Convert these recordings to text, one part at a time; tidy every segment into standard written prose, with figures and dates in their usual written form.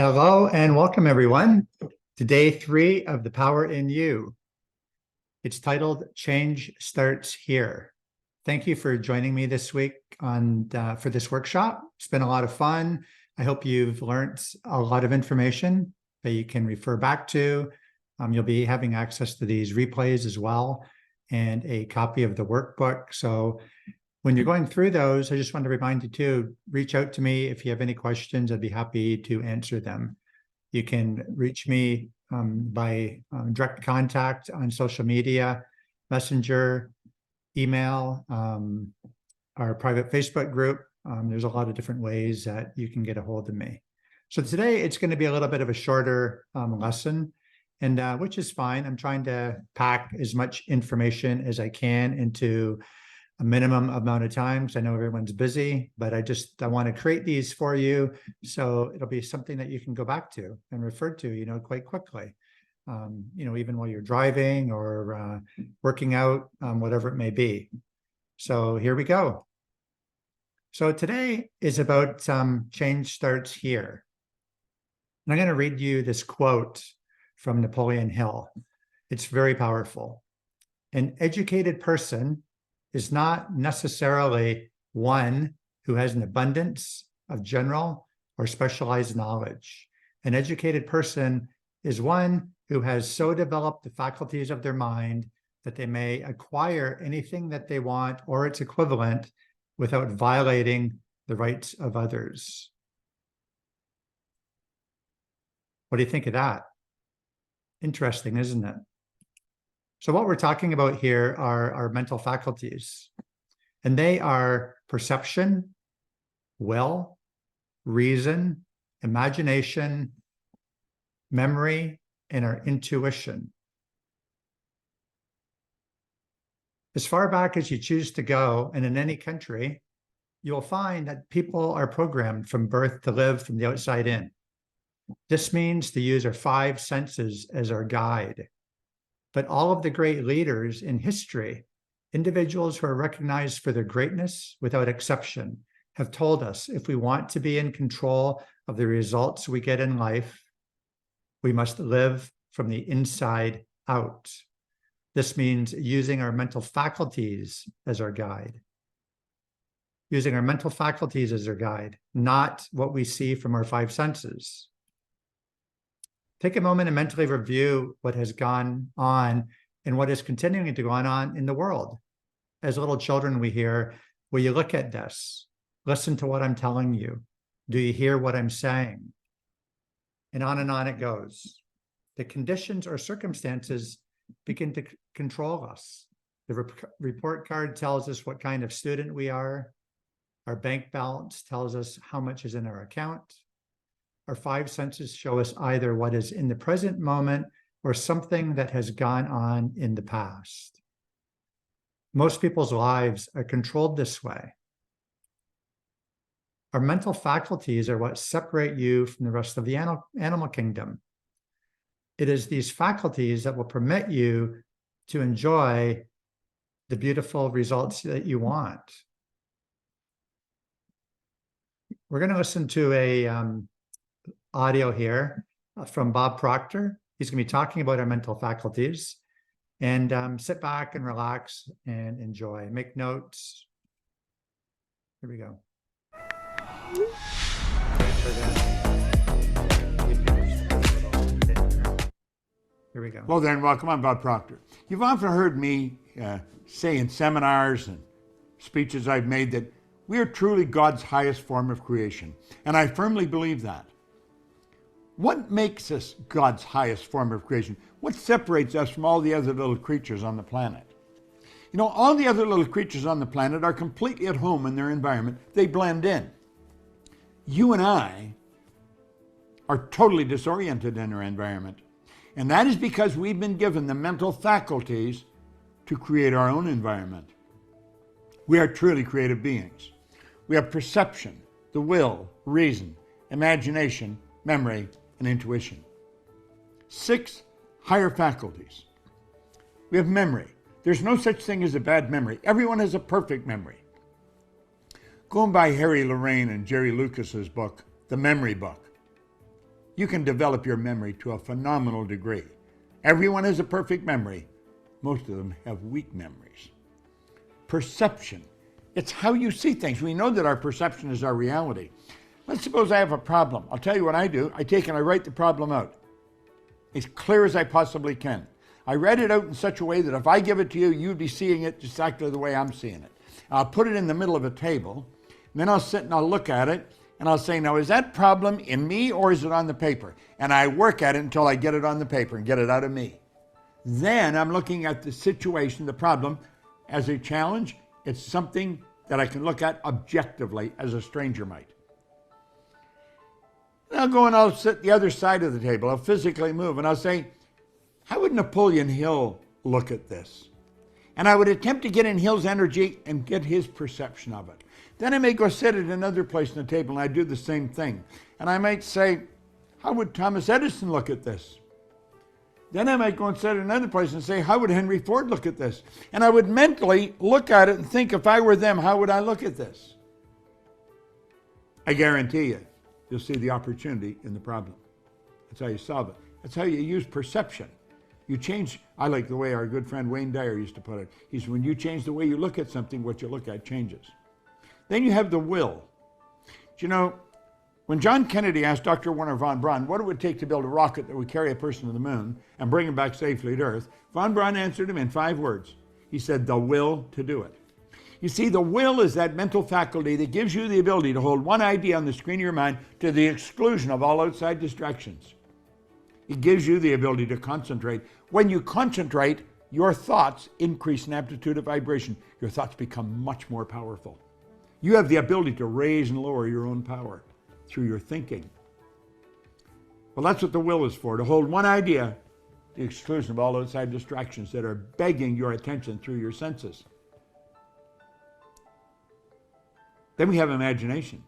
Hello and welcome, everyone, to day 3 of The Power in You. It's titled Change Starts Here. Thank you for joining me this week for this workshop. It's been a lot of fun. I hope you've learned a lot of information that you can refer back to. You'll be having access to these replays as well and a copy of the workbook. So when you're going through those, I just want to remind you to reach out to me if you have any questions. I'd be happy to answer them. You can reach me by direct contact on social media, Messenger, email, our private Facebook group. There's a lot of different ways that you can get a hold of me. So today it's going to be a little bit of a shorter lesson, and which is fine. I'm trying to pack as much information as I can into a minimum amount of time because I know everyone's busy, but I want to create these for you so it'll be something that you can go back to and refer to, quite quickly. Even while you're driving or working out, whatever it may be. So here we go. So today is about change starts here. And I'm going to read you this quote from Napoleon Hill. It's very powerful. An educated person is not necessarily one who has an abundance of general or specialized knowledge. An educated person is one who has so developed the faculties of their mind that they may acquire anything that they want or its equivalent without violating the rights of others. What do you think of that? Interesting, isn't it? So what we're talking about here are our mental faculties, and they are perception, will, reason, imagination, memory, and our intuition. As far back as you choose to go, and in any country, you'll find that people are programmed from birth to live from the outside in. This means to use our 5 senses as our guide. But all of the great leaders in history, individuals who are recognized for their greatness without exception, have told us if we want to be in control of the results we get in life, we must live from the inside out. This means using our mental faculties as our guide. Using our mental faculties as our guide, not what we see from our 5 senses. Take a moment and mentally review what has gone on and what is continuing to go on in the world. As little children, we hear, will you look at this? Listen to what I'm telling you. Do you hear what I'm saying? And on it goes. The conditions or circumstances begin to control us. The report card tells us what kind of student we are. Our bank balance tells us how much is in our account. Our 5 senses show us either what is in the present moment or something that has gone on in the past. Most people's lives are controlled this way. Our mental faculties are what separate you from the rest of the animal kingdom. It is these faculties that will permit you to enjoy the beautiful results that you want. We're going to listen to a audio here from Bob Proctor. He's going to be talking about our mental faculties, and sit back and relax and enjoy. Make notes. Here we go. Here we go. Well then, welcome. I'm Bob Proctor. You've often heard me say in seminars and speeches I've made that we are truly God's highest form of creation, and I firmly believe that. What makes us God's highest form of creation? What separates us from all the other little creatures on the planet? All the other little creatures on the planet are completely at home in their environment. They blend in. You and I are totally disoriented in our environment. And that is because we've been given the mental faculties to create our own environment. We are truly creative beings. We have perception, the will, reason, imagination, memory, and intuition. 6 higher faculties. We have memory. There's no such thing as a bad memory. Everyone has a perfect memory. Going by Harry Lorraine and Jerry Lucas's book, The Memory Book, you can develop your memory to a phenomenal degree. Everyone has a perfect memory. Most of them have weak memories. Perception. It's how you see things. We know that our perception is our reality. Let's suppose I have a problem. I'll tell you what I do. I take and I write the problem out as clear as I possibly can. I write it out in such a way that if I give it to you, you'd be seeing it exactly the way I'm seeing it. I'll put it in the middle of a table, and then I'll sit and I'll look at it, and I'll say, now, is that problem in me or is it on the paper? And I work at it until I get it on the paper and get it out of me. Then I'm looking at the situation, the problem, as a challenge. It's something that I can look at objectively as a stranger might. And I'll go and I'll sit the other side of the table. I'll physically move and I'll say, how would Napoleon Hill look at this? And I would attempt to get in Hill's energy and get his perception of it. Then I may go sit at another place on the table and I do the same thing. And I might say, how would Thomas Edison look at this? Then I might go and sit at another place and say, how would Henry Ford look at this? And I would mentally look at it and think, if I were them, how would I look at this? I guarantee you, you'll see the opportunity in the problem. That's how you solve it. That's how you use perception. You change, I like the way our good friend Wayne Dyer used to put it. He said, when you change the way you look at something, what you look at changes. Then you have the will. Do you know, when John Kennedy asked Dr. Wernher von Braun what it would take to build a rocket that would carry a person to the moon and bring him back safely to Earth, von Braun answered him in 5 words. He said, the will to do it. You see, the will is that mental faculty that gives you the ability to hold one idea on the screen of your mind to the exclusion of all outside distractions. It gives you the ability to concentrate. When you concentrate, your thoughts increase in amplitude of vibration. Your thoughts become much more powerful. You have the ability to raise and lower your own power through your thinking. Well, that's what the will is for, to hold one idea to the exclusion of all outside distractions that are begging your attention through your senses. Then we have imagination.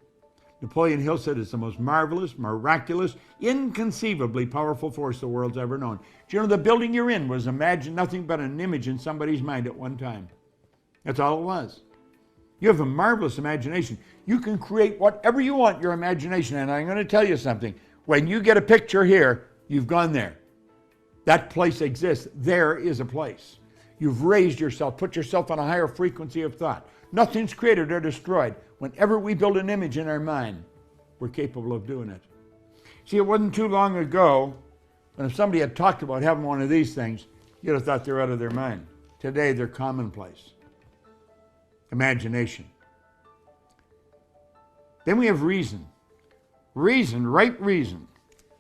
Napoleon Hill said it's the most marvelous, miraculous, inconceivably powerful force the world's ever known. Do you know the building you're in was nothing but an image in somebody's mind at one time? That's all it was. You have a marvelous imagination. You can create whatever you want your imagination. And I'm going to tell you something. When you get a picture here, you've gone there. That place exists. There is a place. You've raised yourself, put yourself on a higher frequency of thought. Nothing's created or destroyed. Whenever we build an image in our mind, we're capable of doing it. See, it wasn't too long ago when if somebody had talked about having one of these things, you'd have thought they're out of their mind. Today, they're commonplace. Imagination. Then we have reason. Reason, right reason.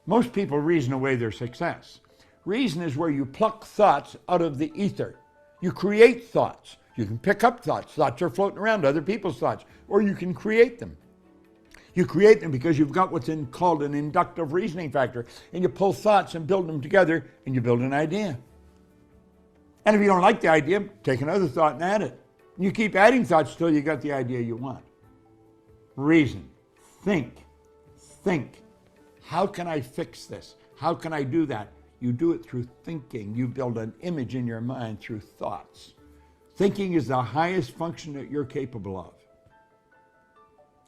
Most people reason away their success. Reason is where you pluck thoughts out of the ether. You create thoughts. You can pick up thoughts. Thoughts are floating around, other people's thoughts, or you can create them. You create them because you've got what's called an inductive reasoning factor, and you pull thoughts and build them together, and you build an idea. And if you don't like the idea, take another thought and add it. And you keep adding thoughts till you got the idea you want. Reason. Think. Think. How can I fix this? How can I do that? You do it through thinking. You build an image in your mind through thoughts. Thinking is the highest function that you're capable of.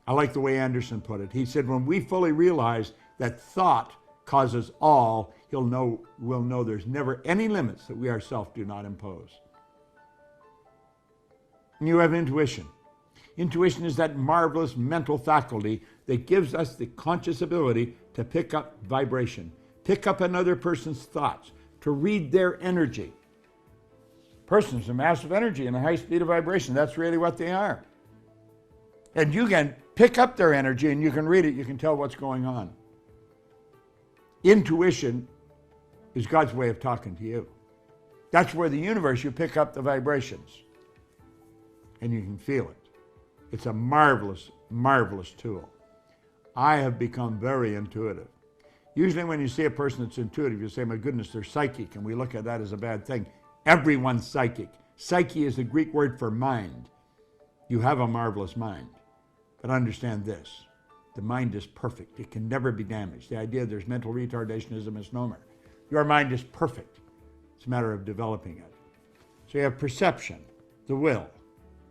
I like the way Anderson put it. He said, when we fully realize that thought causes all, we'll know there's never any limits that we ourselves do not impose. And you have intuition. Intuition is that marvelous mental faculty that gives us the conscious ability to pick up vibration, pick up another person's thoughts, to read their energy. Persons a massive energy and a high speed of vibration. That's really what they are. And you can pick up their energy and you can read it. You can tell what's going on. Intuition is God's way of talking to you. That's where the universe, you pick up the vibrations and you can feel it. It's a marvelous, marvelous tool. I have become very intuitive. Usually when you see a person that's intuitive, you say, my goodness, they're psychic, and we look at that as a bad thing. Everyone's psychic. Psyche is the Greek word for mind. You have a marvelous mind. But understand this, the mind is perfect. It can never be damaged. The idea there's mental retardation is a misnomer. Your mind is perfect. It's a matter of developing it. So you have perception, the will,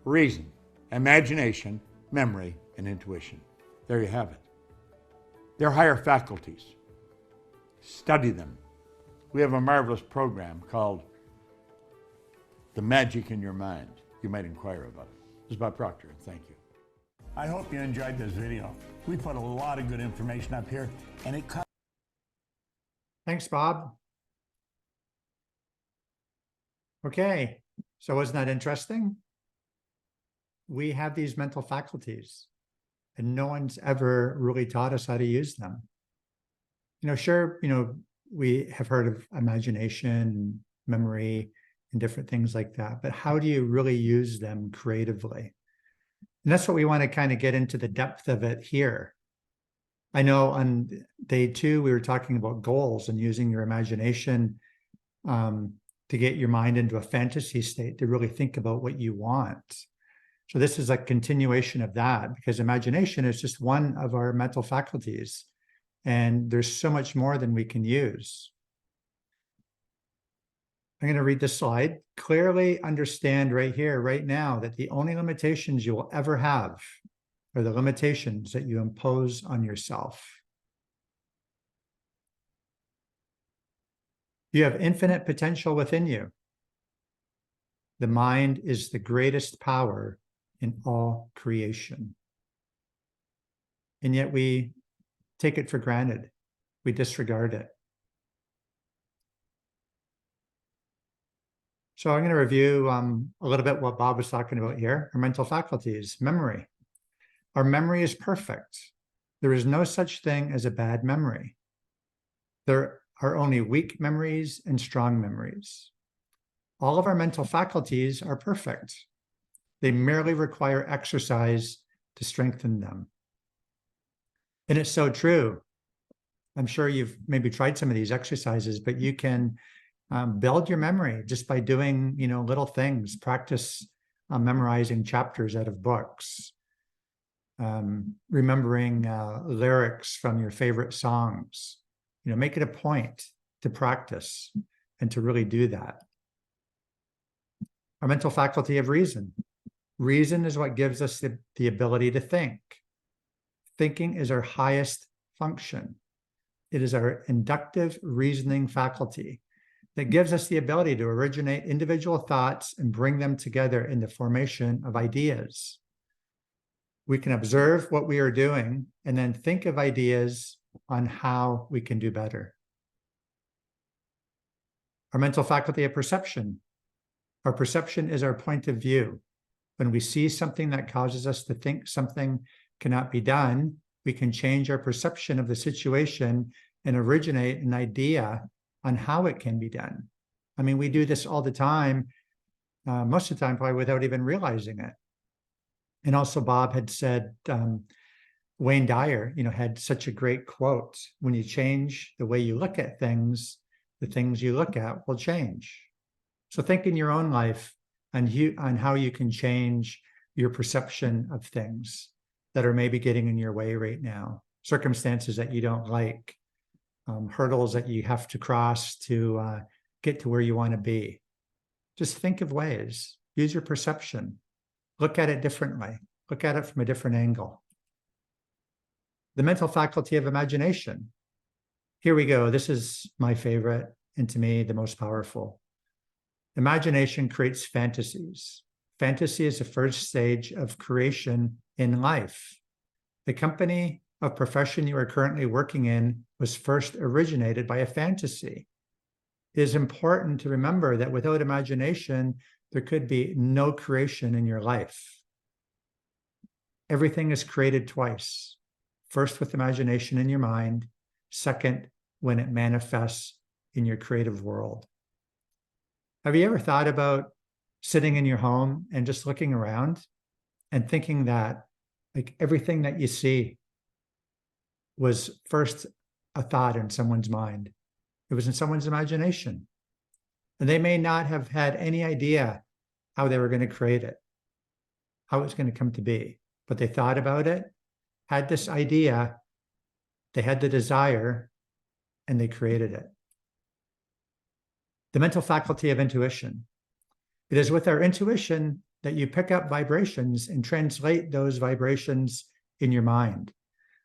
reason, imagination, memory, and intuition. There you have it. They're higher faculties. study them. We have a marvelous program called The Magic in Your Mind. You might inquire about it. This is Bob Proctor, and thank you. I hope you enjoyed this video. We put a lot of good information up here, and it comes. Thanks, Bob. Okay, so wasn't that interesting? We have these mental faculties, and no one's ever really taught us how to use them. Sure, we have heard of imagination, memory, and different things like that, but how do you really use them creatively? And that's what we want to kind of get into the depth of it here. I know on day 2, we were talking about goals and using your imagination to get your mind into a fantasy state, to really think about what you want. So this is a continuation of that, because imagination is just one of our mental faculties, and there's so much more than we can use. I'm going to read this slide. Clearly understand right here, right now, that the only limitations you will ever have are the limitations that you impose on yourself. You have infinite potential within you. The mind is the greatest power in all creation. And yet we take it for granted. We disregard it. So I'm going to review a little bit what Bob was talking about here. Our mental faculties, memory. Our memory is perfect. There is no such thing as a bad memory. There are only weak memories and strong memories. All of our mental faculties are perfect. They merely require exercise to strengthen them. And it's so true. I'm sure you've maybe tried some of these exercises, but you can build your memory just by doing, little things. Practice memorizing chapters out of books, remembering lyrics from your favorite songs. Make it a point to practice and to really do that. Our mental faculty of reason. Reason is what gives us the ability to think. Thinking is our highest function. It is our inductive reasoning faculty that gives us the ability to originate individual thoughts and bring them together in the formation of ideas. We can observe what we are doing and then think of ideas on how we can do better. Our mental faculty of perception. Our perception is our point of view. When we see something that causes us to think something cannot be done, we can change our perception of the situation and originate an idea on how it can be done. I mean, we do this all the time, most of the time probably without even realizing it. And also Bob had said, Wayne Dyer, had such a great quote: when you change the way you look at things, the things you look at will change. So think in your own life on how you can change your perception of things that are maybe getting in your way right now, circumstances that you don't like, hurdles that you have to cross to get to where you want to be. Just think of ways, use your perception, look at it differently, look at it from a different angle. The mental faculty of imagination. Here we go. This is my favorite, and to me, the most powerful. Imagination creates fantasies. Fantasy is the first stage of creation in life. The company of profession you are currently working in was first originated by a fantasy. It is important to remember that without imagination, there could be no creation in your life. Everything is created twice. First with imagination in your mind, second when it manifests in your creative world. Have you ever thought about sitting in your home and just looking around and thinking that everything that you see was first a thought in someone's mind? It was in someone's imagination. And they may not have had any idea how they were going to create it, how it was going to come to be. But they thought about it, had this idea, they had the desire, and they created it. The mental faculty of intuition. It is with our intuition that you pick up vibrations and translate those vibrations in your mind.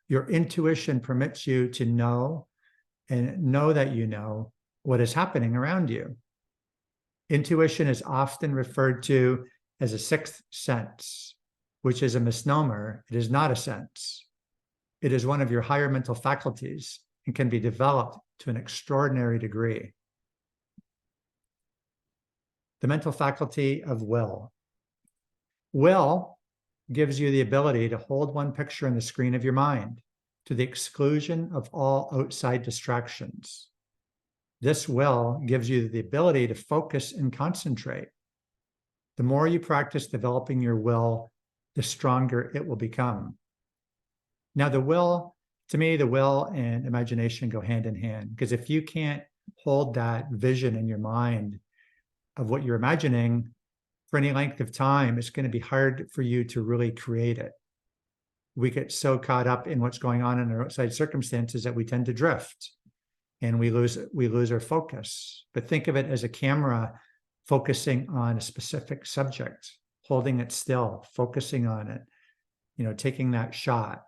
Your intuition permits you to know and know that you know what is happening around you. Intuition is often referred to as a sixth sense, which is a misnomer. It is not a sense. It is one of your higher mental faculties and can be developed to an extraordinary degree. The mental faculty of will. Will gives you the ability to hold one picture on the screen of your mind to the exclusion of all outside distractions. This will gives you the ability to focus and concentrate. The more you practice developing your will, the stronger it will become. Now, to me, the will and imagination go hand in hand, because if you can't hold that vision in your mind of what you're imagining for any length of time, it's going to be hard for you to really create it. We get so caught up in what's going on in our outside circumstances that we tend to drift and we lose our focus. But think of it as a camera focusing on a specific subject, holding it still, focusing on it, taking that shot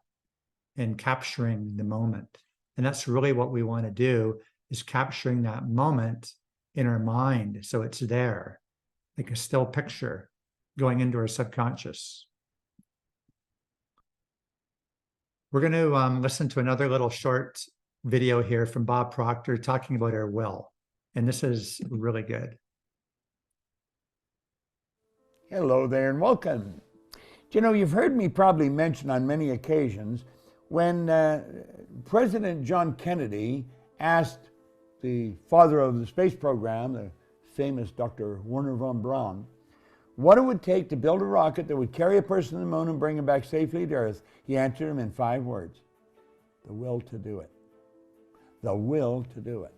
and capturing the moment. And that's really what we want to do, is capturing that moment in our mind so it's there, like a still picture going into our subconscious. We're going to listen to another little short video here from Bob Proctor talking about our will. And this is really good. Hello there and welcome. You've heard me probably mention on many occasions when President John Kennedy asked the father of the space program, the famous Dr. Wernher von Braun, what it would take to build a rocket that would carry a person to the moon and bring him back safely to Earth. He answered him in 5 words: the will to do it. The will to do it.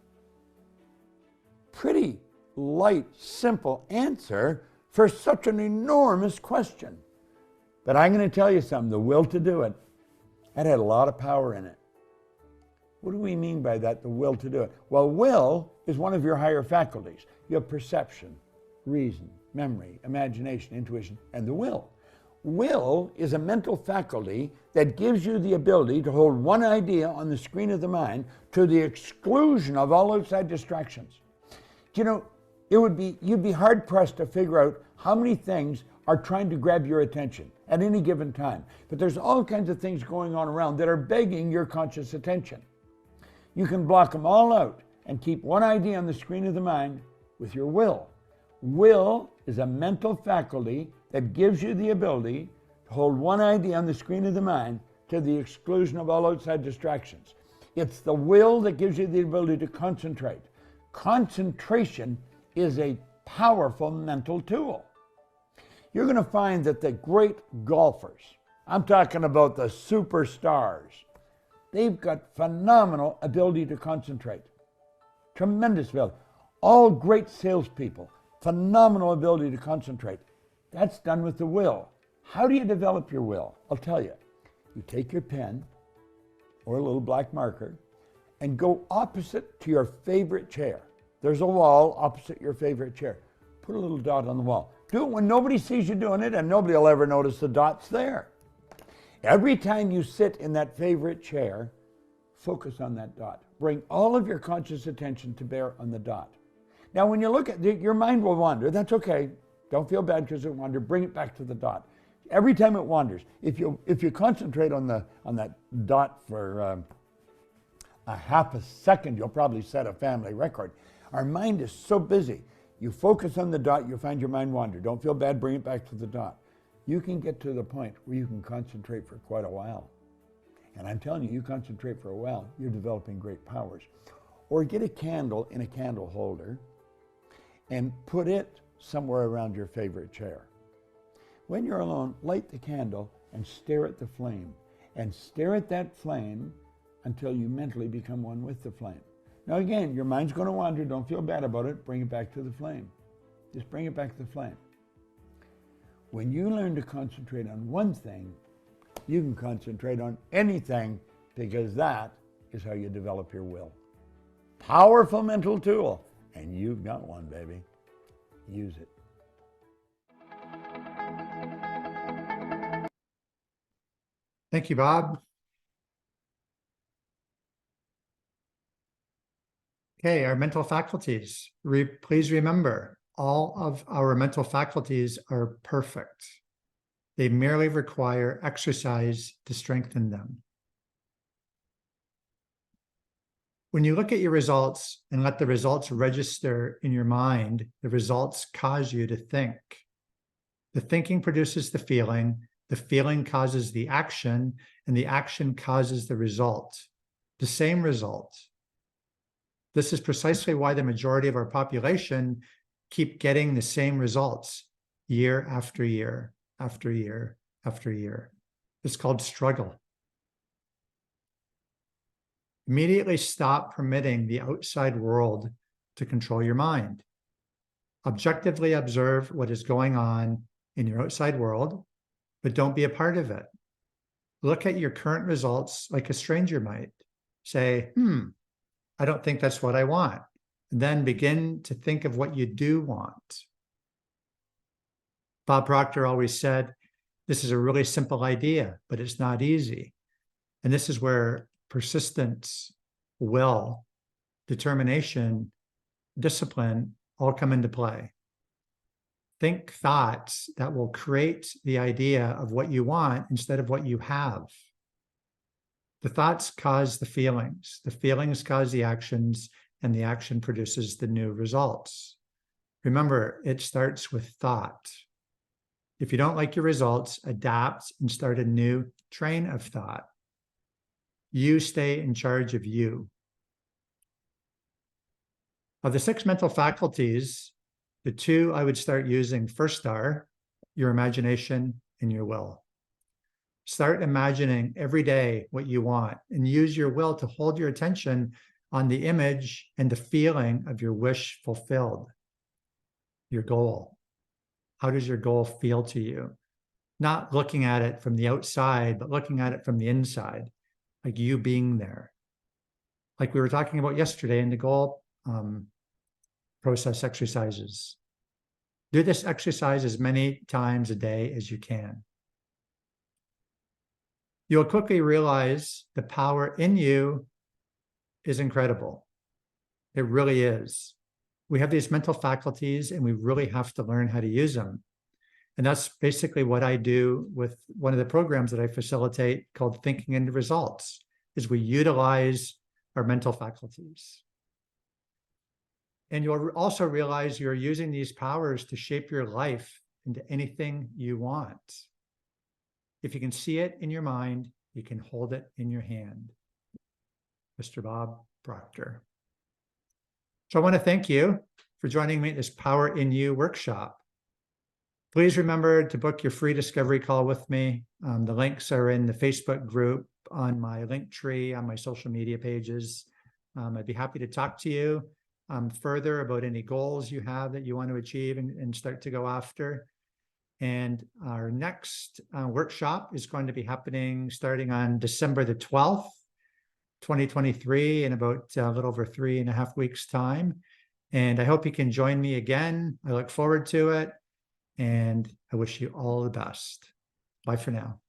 Pretty light, simple answer for such an enormous question. But I'm going to tell you something, the will to do it, that had a lot of power in it. What do we mean by that, the will to do it? Well, will is one of your higher faculties. You have perception, reason, memory, imagination, intuition, and the will. Will is a mental faculty that gives you the ability to hold one idea on the screen of the mind to the exclusion of all outside distractions. You'd be hard pressed to figure out how many things are trying to grab your attention at any given time. But there's all kinds of things going on around that are begging your conscious attention. You can block them all out and keep one idea on the screen of the mind with your will. Will is a mental faculty that gives you the ability to hold one idea on the screen of the mind to the exclusion of all outside distractions. It's the will that gives you the ability to concentrate. Concentration is a powerful mental tool. You're going to find that the great golfers, I'm talking about the superstars, they've got phenomenal ability to concentrate. Tremendous ability. All great salespeople, phenomenal ability to concentrate. That's done with the will. How do you develop your will? I'll tell you. You take your pen or a little black marker and go opposite to your favorite chair. There's a wall opposite your favorite chair. Put a little dot on the wall. Do it when nobody sees you doing it, and nobody will ever notice the dot's there. Every time you sit in that favorite chair, focus on that dot. Bring all of your conscious attention to bear on the dot. Now, when you look at it, your mind will wander. That's okay. Don't feel bad because it wandered. Bring it back to the dot. Every time it wanders, if you concentrate on that dot for a half a second, you'll probably set a family record. Our mind is so busy. You focus on the dot, you find your mind wander. Don't feel bad, bring it back to the dot. You can get to the point where you can concentrate for quite a while. And I'm telling you, you concentrate for a while, you're developing great powers. Or get a candle in a candle holder and put it somewhere around your favorite chair. When you're alone, light the candle and stare at the flame. And stare at that flame until you mentally become one with the flame. Now again, your mind's going to wander. Don't feel bad about it. Bring it back to the flame. Just bring it back to the flame. When you learn to concentrate on one thing, you can concentrate on anything, because that is how you develop your will. Powerful mental tool. And you've got one, baby. Use it. Thank you, Bob. Okay, our mental faculties. Please remember, all of our mental faculties are perfect. They merely require exercise to strengthen them. When you look at your results and let the results register in your mind, the results cause you to think. The thinking produces the feeling causes the action, and the action causes the result, the same result. This is precisely why the majority of our population keep getting the same results year after year, after year, after year. It's called struggle. Immediately stop permitting the outside world to control your mind. Objectively observe what is going on in your outside world, but don't be a part of it. Look at your current results like a stranger might. Say, I don't think that's what I want. And then begin to think of what you do want. Bob Proctor always said, this is a really simple idea, but it's not easy. And this is where persistence, will, determination, discipline all come into play. Think thoughts that will create the idea of what you want instead of what you have. The thoughts cause the feelings cause the actions, and the action produces the new results. Remember, it starts with thought. If you don't like your results, adapt and start a new train of thought. You stay in charge of you. Of the 6 mental faculties, the 2 I would start using first are your imagination and your will. Start imagining every day what you want and use your will to hold your attention on the image and the feeling of your wish fulfilled, your goal. How does your goal feel to you? Not looking at it from the outside, but looking at it from the inside, like you being there. Like we were talking about yesterday in the goal process exercises. Do this exercise as many times a day as you can. You'll quickly realize the power in you is incredible. It really is. We have these mental faculties and we really have to learn how to use them. And that's basically what I do with one of the programs that I facilitate called Thinking into Results, is we utilize our mental faculties. And you'll also realize you're using these powers to shape your life into anything you want. If you can see it in your mind, you can hold it in your hand. Mr. Bob Proctor. So I want to thank you for joining me at this Power in You workshop. Please remember to book your free discovery call with me. The links are in the Facebook group, on my Linktree, on my social media pages. I'd be happy to talk to you further about any goals you have that you want to achieve and start to go after. And our next workshop is going to be happening starting on December the 12th, 2023, in about a little over 3.5 weeks' time. And I hope you can join me again. I look forward to it. And I wish you all the best. Bye for now.